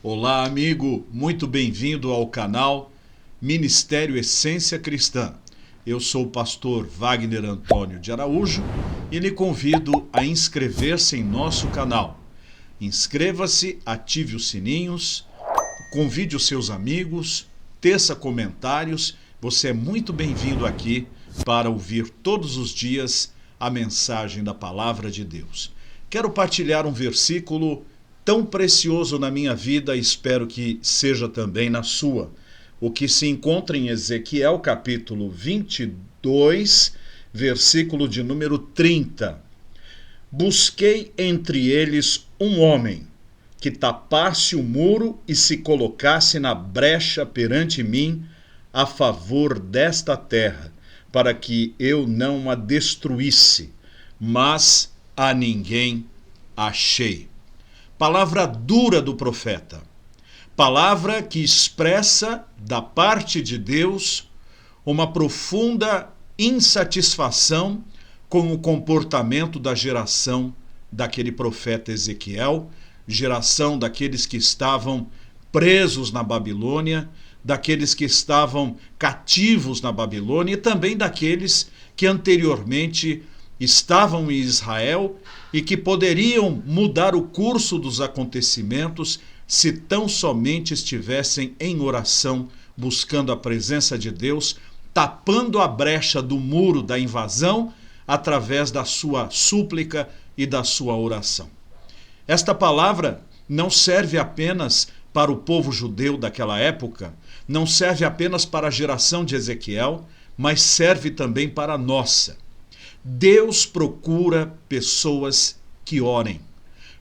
Olá, amigo, muito bem-vindo ao canal Ministério Essência Cristã. Eu sou o pastor Wagner Antônio de Araújo e lhe convido a inscrever-se em nosso canal. Inscreva-se, ative os sininhos, convide os seus amigos, teça comentários. Você é muito bem-vindo aqui para ouvir todos os dias a mensagem da Palavra de Deus. Quero partilhar um versículo tão precioso na minha vida, espero que seja também na sua. O que se encontra em Ezequiel, capítulo 22, versículo de número 30. Busquei entre eles um homem que tapasse o muro e se colocasse na brecha perante mim a favor desta terra, para que eu não a destruísse, mas a ninguém achei. Palavra dura do profeta, palavra que expressa da parte de Deus uma profunda insatisfação com o comportamento da geração daquele profeta Ezequiel, geração daqueles que estavam presos na Babilônia, daqueles que estavam cativos na Babilônia e também daqueles que anteriormente estavam em Israel e que poderiam mudar o curso dos acontecimentos se tão somente estivessem em oração, buscando a presença de Deus, tapando a brecha do muro da invasão através da sua súplica e da sua oração. Esta palavra não serve apenas para o povo judeu daquela época, não serve apenas para a geração de Ezequiel, mas serve também para a nossa. Deus procura pessoas que orem,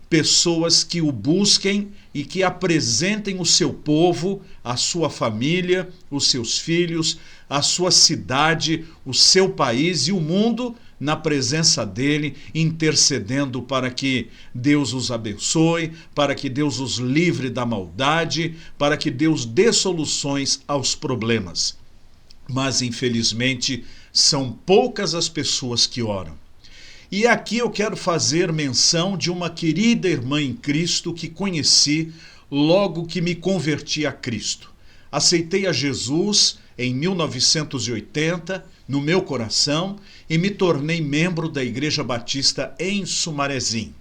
pessoas que o busquem e que apresentem o seu povo, a sua família, os seus filhos, a sua cidade, o seu país e o mundo na presença dele, intercedendo para que Deus os abençoe, para que Deus os livre da maldade, para que Deus dê soluções aos problemas. Mas, infelizmente, são poucas as pessoas que oram. E aqui eu quero fazer menção de uma querida irmã em Cristo que conheci logo que me converti a Cristo. Aceitei a Jesus em 1980 no meu coração e me tornei membro da Igreja Batista em Sumarezinho.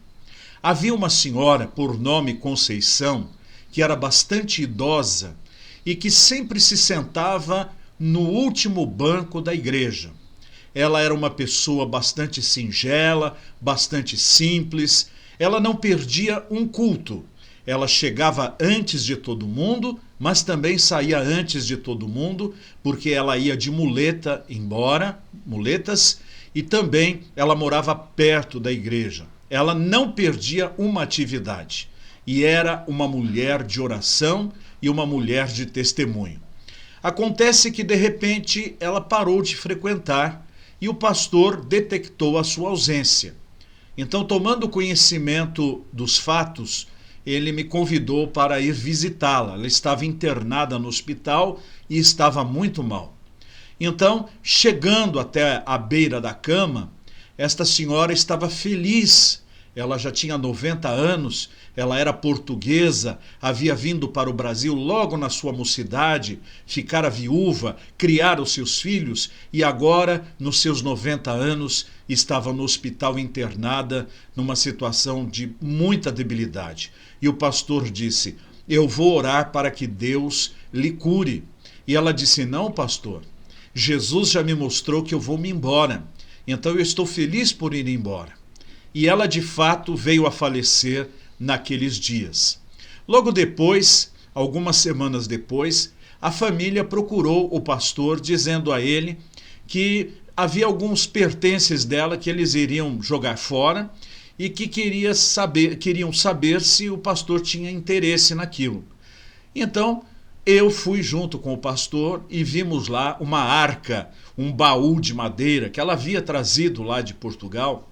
Havia uma senhora por nome Conceição que era bastante idosa e que sempre se sentava no último banco da igreja. Ela era uma pessoa bastante singela, bastante simples. Ela não perdia um culto. Ela chegava antes de todo mundo, mas também saía antes de todo mundo, porque ela ia de muletas, e também ela morava perto da igreja. Ela não perdia uma atividade. E era uma mulher de oração e uma mulher de testemunho. Acontece que, de repente, ela parou de frequentar e o pastor detectou a sua ausência. Então, tomando conhecimento dos fatos, ele me convidou para ir visitá-la. Ela estava internada no hospital e estava muito mal. Então, chegando até a beira da cama, esta senhora estava feliz. Ela já tinha 90 anos, ela era portuguesa, havia vindo para o Brasil logo na sua mocidade, ficara viúva, criar os seus filhos e agora, nos seus 90 anos, estava no hospital internada numa situação de muita debilidade. E o pastor disse: eu vou orar para que Deus lhe cure. E ela disse: não, pastor, Jesus já me mostrou que eu vou me embora, então eu estou feliz por ir embora. E ela, de fato, veio a falecer naqueles dias. Logo depois, algumas semanas depois, a família procurou o pastor, dizendo a ele que havia alguns pertences dela que eles iriam jogar fora e que queriam saber se o pastor tinha interesse naquilo. Então, eu fui junto com o pastor e vimos lá uma arca, um baú de madeira que ela havia trazido lá de Portugal,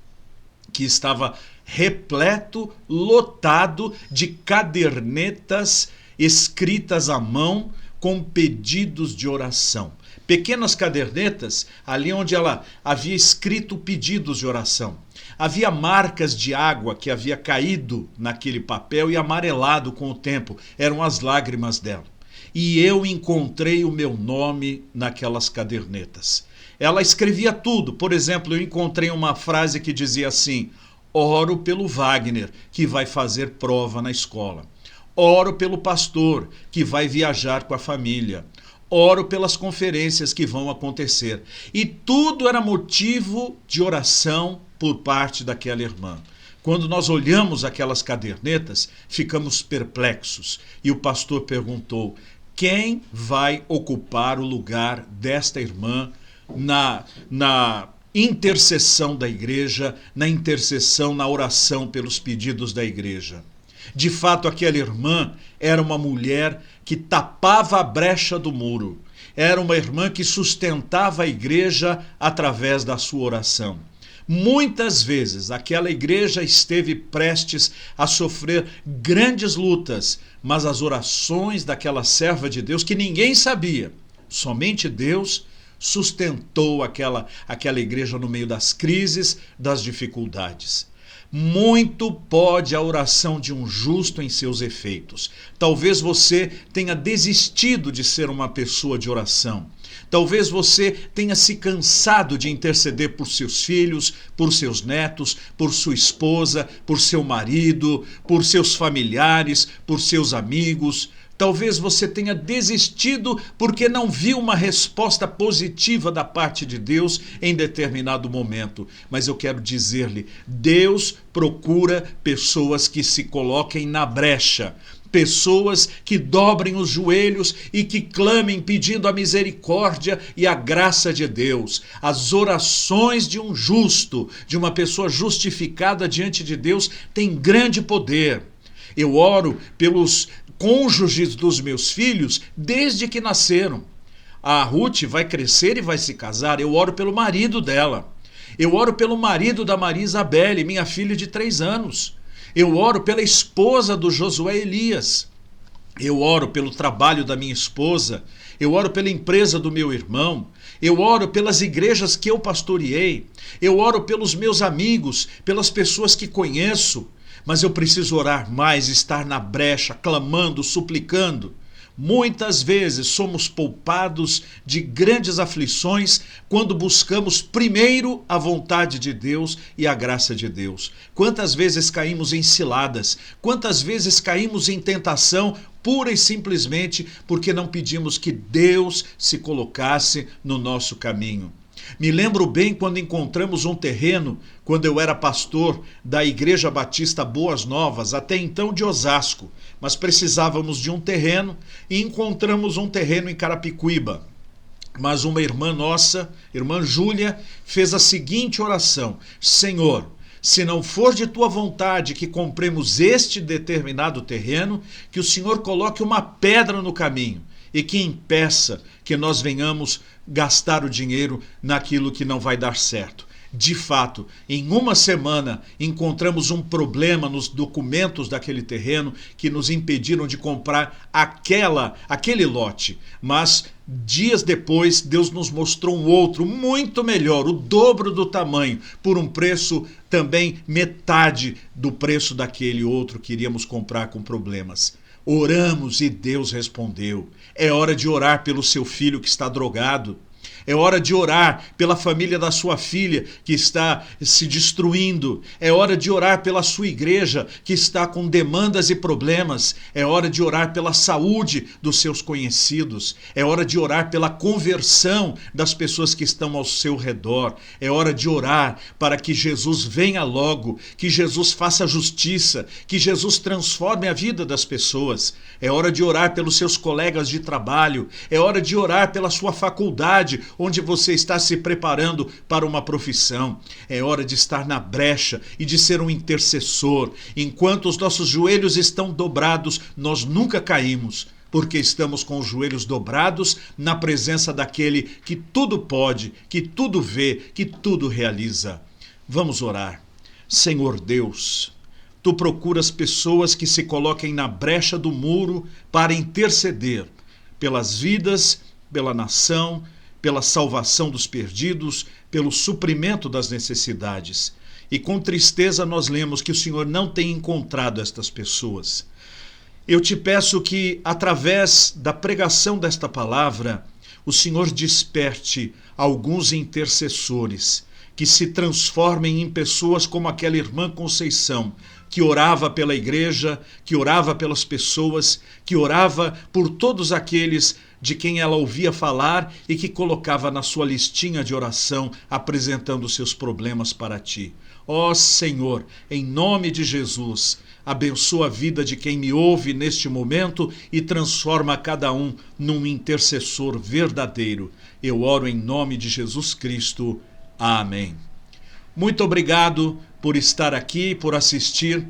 que estava repleto, lotado de cadernetas escritas à mão com pedidos de oração. pequenas cadernetas ali onde ela havia escrito pedidos de oração. Havia marcas de água que havia caído naquele papel e amarelado com o tempo. Eram as lágrimas dela. E eu encontrei o meu nome naquelas cadernetas. Ela escrevia tudo. Por exemplo, eu encontrei uma frase que dizia assim: oro pelo Wagner, que vai fazer prova na escola. Oro pelo pastor, que vai viajar com a família. Oro pelas conferências que vão acontecer. E tudo era motivo de oração por parte daquela irmã. Quando nós olhamos aquelas cadernetas, ficamos perplexos. E o pastor perguntou: quem vai ocupar o lugar desta irmã na intercessão da igreja, na intercessão, na oração pelos pedidos da igreja? De fato, aquela irmã era uma mulher que tapava a brecha do muro. Era uma irmã que sustentava a igreja através da sua oração. Muitas vezes aquela igreja esteve prestes a sofrer grandes lutas, mas as orações daquela serva de Deus, que ninguém sabia, somente Deus, sustentou aquela igreja no meio das crises, das dificuldades. Muito pode a oração de um justo em seus efeitos. Talvez você tenha desistido de ser uma pessoa de oração. Talvez você tenha se cansado de interceder por seus filhos, por seus netos, por sua esposa, por seu marido, por seus familiares, por seus amigos. Talvez você tenha desistido porque não viu uma resposta positiva da parte de Deus em determinado momento. Mas eu quero dizer-lhe, Deus procura pessoas que se coloquem na brecha. Pessoas que dobrem os joelhos e que clamem pedindo a misericórdia e a graça de Deus. As orações de um justo, de uma pessoa justificada diante de Deus, têm grande poder. Eu oro pelos cônjuges dos meus filhos desde que nasceram. A Ruth vai crescer e vai se casar. Eu oro pelo marido dela. Eu oro pelo marido da Maria Isabelle, minha filha de 3 anos. Eu oro pela esposa do Josué Elias. Eu oro pelo trabalho da minha esposa. Eu oro pela empresa do meu irmão. Eu oro pelas igrejas que eu pastoreei. Eu oro pelos meus amigos, pelas pessoas que conheço. Mas eu preciso orar mais, estar na brecha, clamando, suplicando. Muitas vezes somos poupados de grandes aflições quando buscamos primeiro a vontade de Deus e a graça de Deus. Quantas vezes caímos em ciladas, quantas vezes caímos em tentação pura e simplesmente porque não pedimos que Deus se colocasse no nosso caminho. Me lembro bem quando encontramos um terreno, quando eu era pastor da Igreja Batista Boas Novas, até então de Osasco, mas precisávamos de um terreno e encontramos um terreno em Carapicuíba. Mas uma irmã nossa, irmã Júlia, fez a seguinte oração: Senhor, se não for de tua vontade que compremos este determinado terreno, que o Senhor coloque uma pedra no caminho e que impeça que nós venhamos gastar o dinheiro naquilo que não vai dar certo. De fato, em uma semana encontramos um problema nos documentos daquele terreno que nos impediram de comprar aquele lote. Mas dias depois, Deus nos mostrou um outro muito melhor, o dobro do tamanho, por um preço também metade do preço daquele outro que iríamos comprar com problemas. Oramos e Deus respondeu. É hora de orar pelo seu filho que está drogado. É hora de orar pela família da sua filha que está se destruindo. É hora de orar pela sua igreja que está com demandas e problemas. É hora de orar pela saúde dos seus conhecidos. É hora de orar pela conversão das pessoas que estão ao seu redor. É hora de orar para que Jesus venha logo, que Jesus faça justiça, que Jesus transforme a vida das pessoas. É hora de orar pelos seus colegas de trabalho. É hora de orar pela sua faculdade, onde você está se preparando para uma profissão. É hora de estar na brecha e de ser um intercessor. Enquanto os nossos joelhos estão dobrados, nós nunca caímos, porque estamos com os joelhos dobrados na presença daquele que tudo pode, que tudo vê, que tudo realiza. Vamos orar. Senhor Deus, Tu procuras pessoas que se coloquem na brecha do muro para interceder pelas vidas, pela nação, pela salvação dos perdidos, pelo suprimento das necessidades. E com tristeza nós lemos que o Senhor não tem encontrado estas pessoas. Eu te peço que, através da pregação desta palavra, o Senhor desperte alguns intercessores que se transformem em pessoas como aquela irmã Conceição, que orava pela igreja, que orava pelas pessoas, que orava por todos aqueles de quem ela ouvia falar e que colocava na sua listinha de oração, apresentando seus problemas para ti. Ó Senhor, em nome de Jesus, abençoa a vida de quem me ouve neste momento e transforma cada um num intercessor verdadeiro. Eu oro em nome de Jesus Cristo. Amém. Muito obrigado por estar aqui, por assistir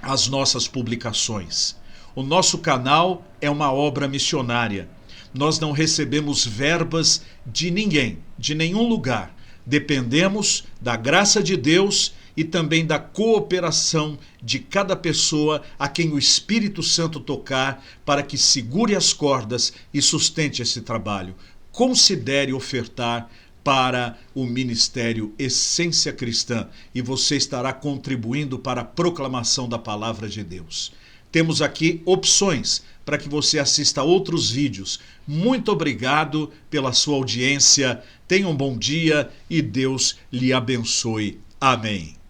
às nossas publicações. O nosso canal é uma obra missionária. Nós não recebemos verbas de ninguém, de nenhum lugar. Dependemos da graça de Deus e também da cooperação de cada pessoa a quem o Espírito Santo tocar para que segure as cordas e sustente esse trabalho. Considere ofertar para o Ministério Essência Cristã e você estará contribuindo para a proclamação da palavra de Deus. Temos aqui opções para que você assista a outros vídeos. Muito obrigado pela sua audiência. Tenha um bom dia e Deus lhe abençoe. Amém.